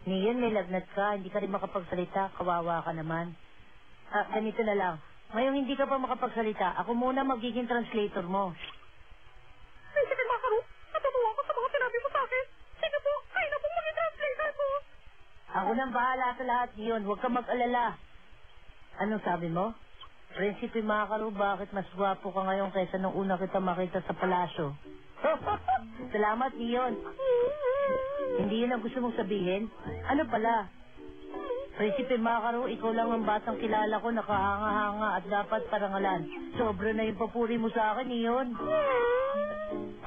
Niyon, may lagnat ka. Hindi ka rin makapagsalita. Kawawa ka naman. Ganito na lang. Ngayong hindi ka pa makapagsalita, ako muna magiging translator mo. Prinsipe Makaru, natutuwa ko sa mga sinabi mo sa akin. Sige po, kayo na pong maging translator ko. Ako nang bahala sa lahat niyon. Huwag ka mag-alala. Anong sabi mo? Prinsipe Makaru, bakit mas gwapo ka ngayon kaysa nung una kita makita sa palasyo? Salamat, Niyon. Hindi yun ang gusto mong sabihin? Ano pala? Prinsipe Makaru, ikaw lang ang batang kilala ko, nakahanga-hanga at dapat parangalan. Sobra na yung papuri mo sa akin, Niyon.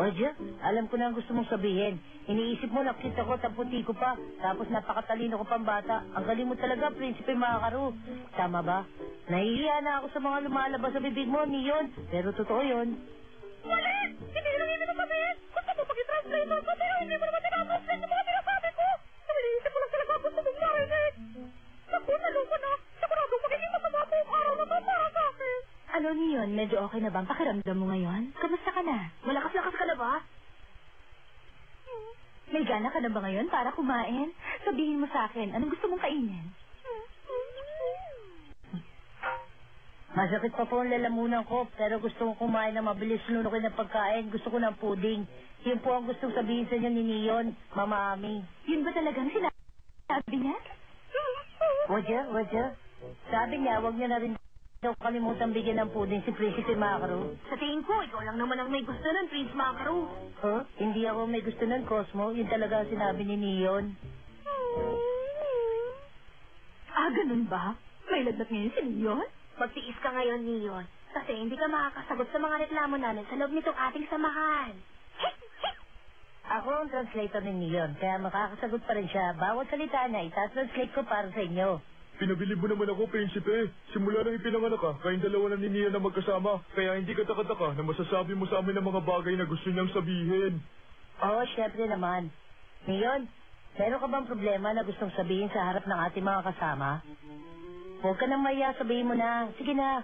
Oye, alam ko na ang gusto mong sabihin. Iniisip mo, nakit ako, tamputi ko pa. Tapos napakatalino ko pang bata. Ang galing mo talaga, Prinsipe Makaru. Tama ba? Nahihiya na ako sa mga lumalabas sa bibig mo, Niyon. Pero totoo yun. Mali! Hindi lang yun ang sabihin! Gusto mo mag-translator ko, pero hindi mo naman tinatranslate yung mga sinasabi ko! Iniisip ko lang talaga gusto mong marinig! Naku, naloko na! Sigurado magiging masama po ang araw na to para sa akin! Ano Niyon? Medyo okay na ba ang pakiramdam mo ngayon? Kamusta ka na? Malakas-lakas ka na ba? May gana ka na ba ngayon para kumain? Sabihin mo sa akin, anong gusto mong kainin? Masakit pa po ang lalamunan ko, pero gusto ko kumain ng mabilis lunukin na pagkain. Gusto ko ng pudding. Yun po ang gustong sabihin sa inyo ni Niyon, Mama Ami. Yun ba talagang sinabi niya? Roger. Sabi niya, huwag niya na rin daw kalimutan bigyan ng pudding si Prinsipe Makaru. Sa tingin ko, ikaw lang naman ang may gusto nun, Prince Makaru. Huh? Hindi ako may gusto ng Cosmo. Yun talaga ang sinabi ni Niyon. Ganun ba? May lagnat ngayon si Niyon? Magtiis ka ngayon, Niyon. Kasi hindi ka makakasagot sa mga reklamo namin sa loob nitong ating samahan. Ako ang translator ni Niyon, kaya makakasagot pa rin siya. Bawat salita niya, itatranslate ko para sa inyo. Pinabili mo naman ako, Prinsipe. Simula nang ipinanganak ka, kayong dalawa na ni Niyon na magkasama. Kaya hindi ka taka-taka na masasabi mo sa amin ang mga bagay na gusto niyang sabihin. Oo, syempre naman. Niyon, meron ka bang problema na gustong sabihin sa harap ng ating mga kasama? Huwag ka nang maya, sabihin mo na. Sige na.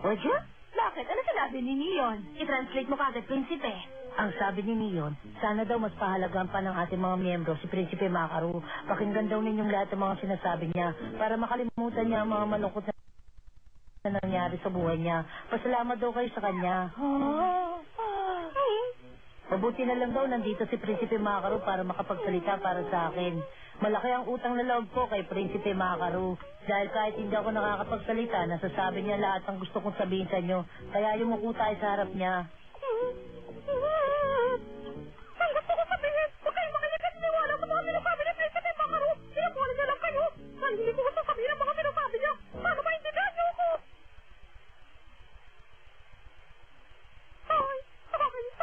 Roger? Bakit? Ano sinabi ni Niyon? I-translate mo kagad, Prinsipe. Ang sabi ni Niyon, sana daw mas pahalagaan pa ng ating mga miyembro si Prinsipe Makaru. Pakinggan daw ninyong lahat ng mga sinasabi niya para makalimutan niya ang mga malungkot na nangyari sa buhay niya. Pasalamat daw kayo sa kanya. Mabuti na lang daw nandito si Prinsipe Makaru para makapagsalita para sa akin. Malaki ang utang na loob ko kay Prinsipe Makaru. Dahil kahit hindi ako nakakapagsalita, nasasabi niya lahat ang gusto kong sabihin sa inyo. Kaya yumuko tayo sa harap niya. Ang gusto ko sabihin, huwag kayong makinig at niwala sa mga sinasabi ni Prinsipe Makaru. Pinapunan niya lang kayo. Dahil hindi ko gusto sabihin ang mga sinasabi niya. Paano maintindihan niyo ako? Ay,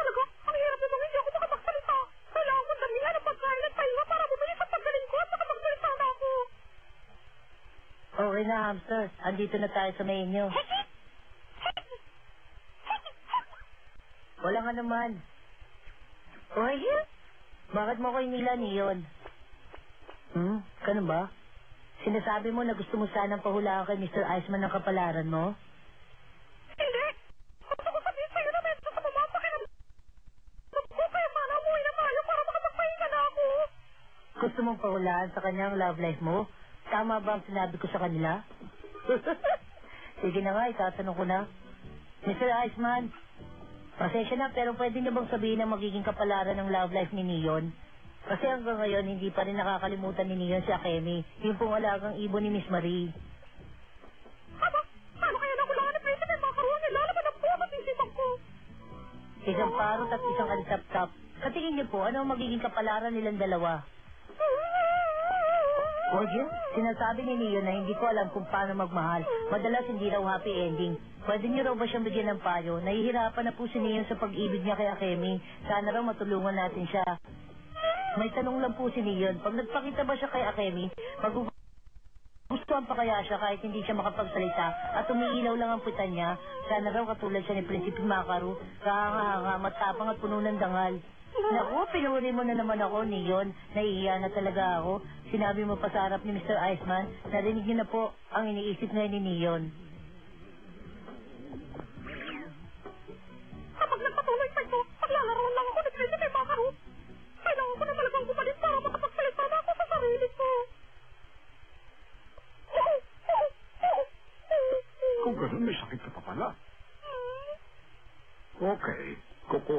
talaga, ang hirap namang hindi ako makapagsalita. Kailangan ko damihan ang pagkain at pahinga para bumili sa paggaling ko at makapagsalita na ako. Okay na, hamster. Andito na tayo sa may inyo. Walang anuman. Oy, bakit mo ko inila Niyon? Ganun ba? Sinasabi mo na gusto mo sanang pahulaan kay Mr. Iceman ng kapalaran mo? Hindi! Gusto ko sabihin sa'yo na medyo sa mama pakiramdam ko kaya sana umuwi na tayo para makapagpahinga na ako. Gusto mong pahulaan sa kanyang love life mo? Tama ba ang sinabi ko sa kanila? Sige na nga, itatanong ko na. Mr. Iceman, pasensya na pero pwede niyo bang sabihin na magiging kapalaran ng love life ni Niyon? Kasi hanggang ngayon hindi pa rin nakakalimutan ni Niyon si Akemi, yung pong alagang ibon ni Miss Marie. Aba, paano kaya nakulangan ni Prinsipe Makaru? Nilalaman ang buwan at isipan ko. Isang parot at isang alitap-tap. Katingin niyo po, ano ang magiging kapalaran nilang dalawa? Oye, sinasabi ni Niyon na hindi ko alam kung paano magmahal. Madalas hindi raw happy ending. Pwede niyo raw ba siyang bigyan ng payo? Nahihirapan na po si Niyon sa pag-ibig niya kay Akemi. Sana raw matulungan natin siya. May tanong lang po si Niyon. Pag nagpakita ba siya kay Akemi, magugustuhan pa kaya siya kahit hindi siya makapagsalita at umiilaw lang ang putan niya? Sana raw katulad siya ni Prinsipe Makaru, kahanga-hanga, matapang at puno ng dangal. Naku, pinuri mo na naman ako, Niyon. Naiiya na talaga ako. Sinabi mo pa sa harap ni Mr. Iceman, narinig niyo na po ang iniisip ngayon ni Niyon. Kapag nagpatuloy pa ito, paglalaroan lang ako ni Prinsipe Makaru. Kailangan ko na talagang bumalik para makapagsalita na ako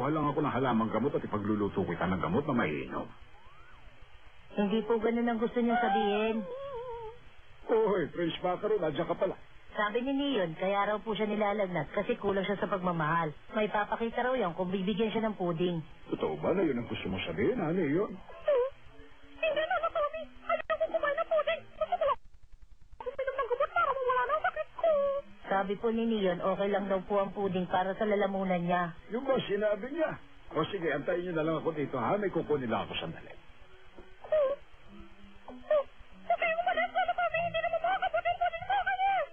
kukuha lang ako ng halamang gamot at ipagluluto kita ng gamot na maiinom. Hindi po ganun ang gusto niyang sabihin. Hoy, Prince Macaro, nandiyan ka pala. Sabi ni Neon, kaya raw po siya nilalagnat kasi kulang siya sa pagmamahal. May papakita raw yan kung bibigyan siya ng puding. Totoo ba na yun ang gusto mo sabihin, ano yun? Hindi na, Tommy. Ayaw ko kumain ng pudding. Gusto ko lang uminom ng gamot para mawala na ang sakit ko. Sabi po ni Neon, okay lang daw po ang puding para sa lalamunan niya. Yung ba sinabi niya? O sige, antayin niyo na lang ako dito, ha? May kukunin lang ako sandali. Okay, umalis na, Tommy. Hindi naman makakabot yung pudding sa akin eh.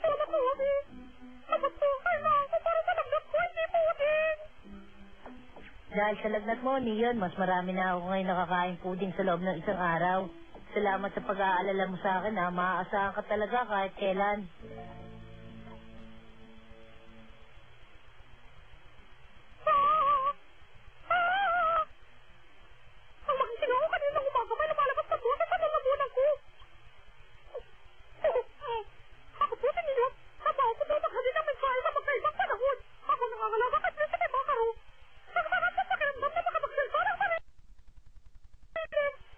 Salamat, Tommy. Tapos po, kailangan ko para malagdag ko hindi pudding. Dahil sa lagnat mo, Neon, mas marami na ako ngayon nakakain puding sa loob ng isang araw. Salamat sa pag-aalala mo sa akin, ha. Maaasahan ka talaga kahit kailan. Ang magising ako kanina umaga may lumalabas na puso sa lalamunan ko. Ako po ninyo, trabaho ko daw maghalin ng mensahe sa magkaibang panahon. Ako nangangalaga at Prinsipe Macaro. Nagsarat sa pakiramdam na makapagsalita ng sarili.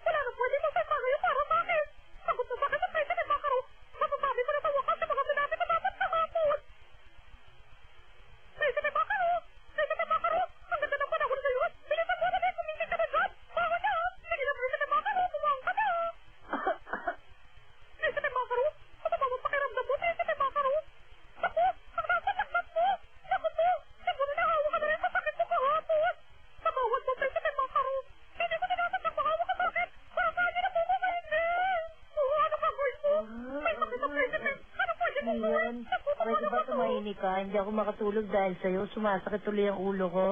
Wala na pwede magsasabi yun para sa akin. Sagot na sa akin ng Prinsipe Macaro. Masasabi ko na sa wakas sa mga sinabi na dapat kahapon. Prinsipe Macaro! Prinsipe Macaro! Ang ganda ng panahon ngayon! Bilisan mo na may kumising ka na dyan! Bago na! Sige na, Prinsipe Macaro! Bumang ka na! Prinsipe Macaro! Ano ba ang pakiramdam mo, Prinsipe Macaro? Naku! Ang nasasaktan mo! Naku po! Siguro nahawa ka na rin sa sakit mo kahapon! Nakawad mo, Prinsipe Macaro! Hindi ko tinatagdag makawa ka sakit! Para saan niyo na po kumaitin! Ano ka gawin mo? May sakit ang Prinsipe! Ano pwede mo Neon, gawin? Naku, pwede ba tumahimik ka? Hindi ako makatulog dahil sa'yo. Sumasakit tuloy ang ulo ko.